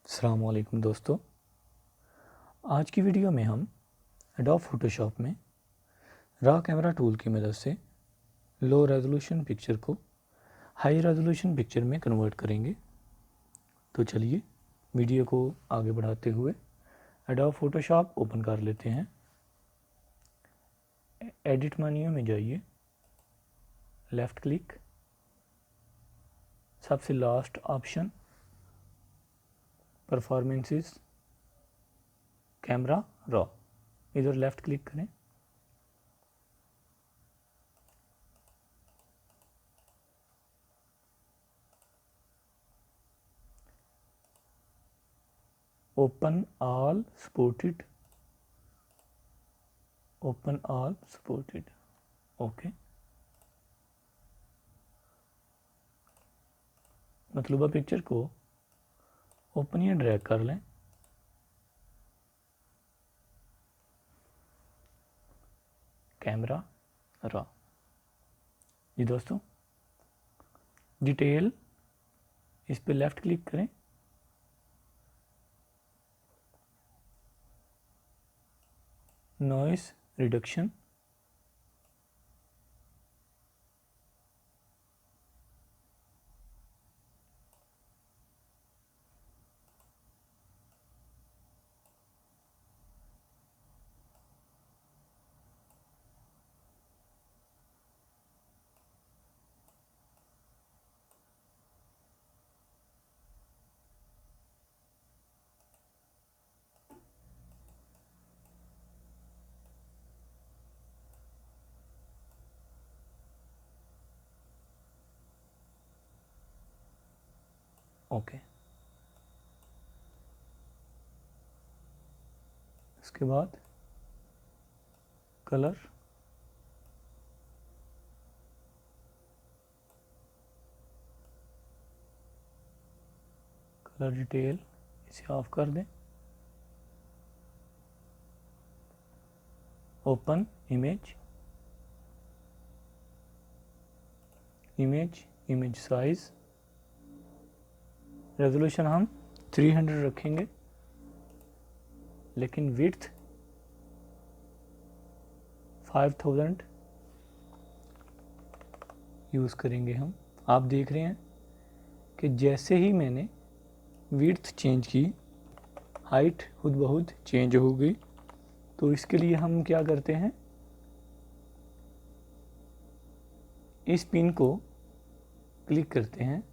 अस्सलाम वालेकुम दोस्तों। आज की वीडियो में हम एडोब फोटोशॉप में रॉ कैमरा टूल की मदद से लो रेजोल्यूशन पिक्चर को हाई रेजोल्यूशन पिक्चर में कन्वर्ट करेंगे। तो चलिए वीडियो को आगे बढ़ाते हुए एडोब फोटोशॉप ओपन कर लेते हैं। एडिट मेन्यू में जाइए, लेफ़्ट क्लिक, सबसे last option performances, camera raw, इधर लेफ़्ट क्लिक करें। Open all supported, open all supported, okay. मतलूबा पिक्चर को ओपन या ड्रैग कर लें। Camera raw. जी दोस्तों, डिटेल इस पे लेफ़्ट क्लिक करें, नॉइस रिडक्शन, ओके। इसके बाद कलर, कलर डिटेल इसे ऑफ कर दें। Open image, image size, resolution हम 300 रखेंगे, लेकिन विड्थ 5000 यूज़ करेंगे हम। आप देख रहे हैं कि जैसे ही मैंने विड्थ चेंज की, हाइट खुद बहुत चेंज हो गई। तो इसके लिए हम क्या करते हैं, इस पिन को क्लिक करते हैं,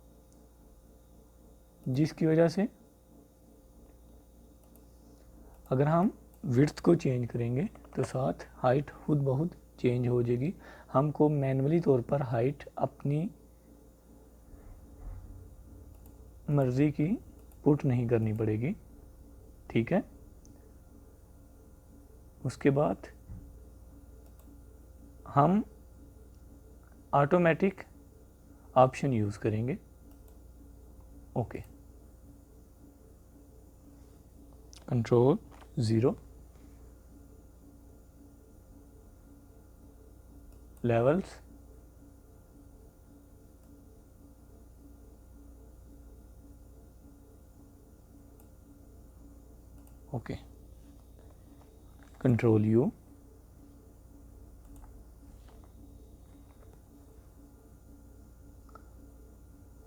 जिसकी वजह से अगर हम विड्थ को चेंज करेंगे तो साथ हाइट खुद बहुत चेंज हो जाएगी। हमको मैनुअली तौर पर हाइट अपनी मर्ज़ी की पुट नहीं करनी पड़ेगी, ठीक है। उसके बाद हम ऑटोमेटिक ऑप्शन यूज़ करेंगे, okay. Control 0, levels, okay. Control U,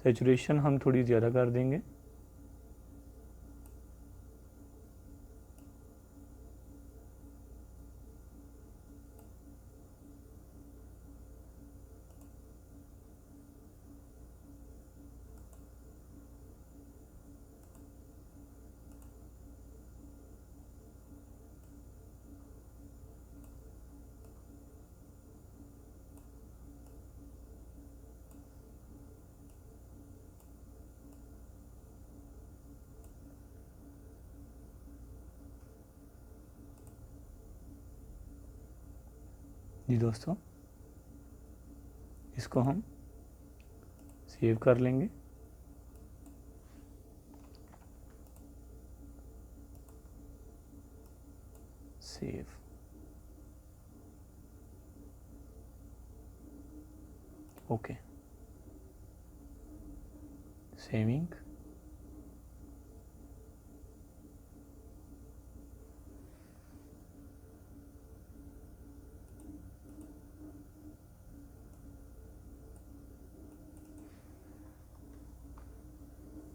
saturation हम थोड़ी ज़्यादा कर देंगे। जी दोस्तों, इसको हम सेव कर लेंगे। Save, okay. सेविंग,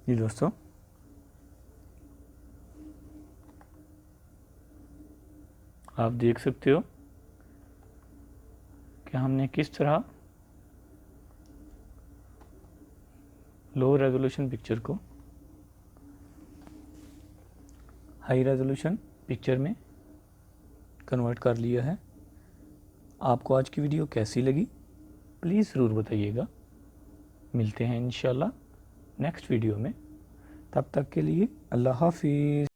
जी दोस्तों, आप देख सकते हो कि हमने किस तरह लो रेजोल्यूशन पिक्चर को हाई रेजोल्यूशन पिक्चर में कन्वर्ट कर लिया है। आपको आज की वीडियो कैसी लगी प्लीज़ ज़रूर बताइएगा। मिलते हैं इंशाल्लाह नेक्स्ट वीडियो में, तब तक के लिए अल्लाह हाफिज़।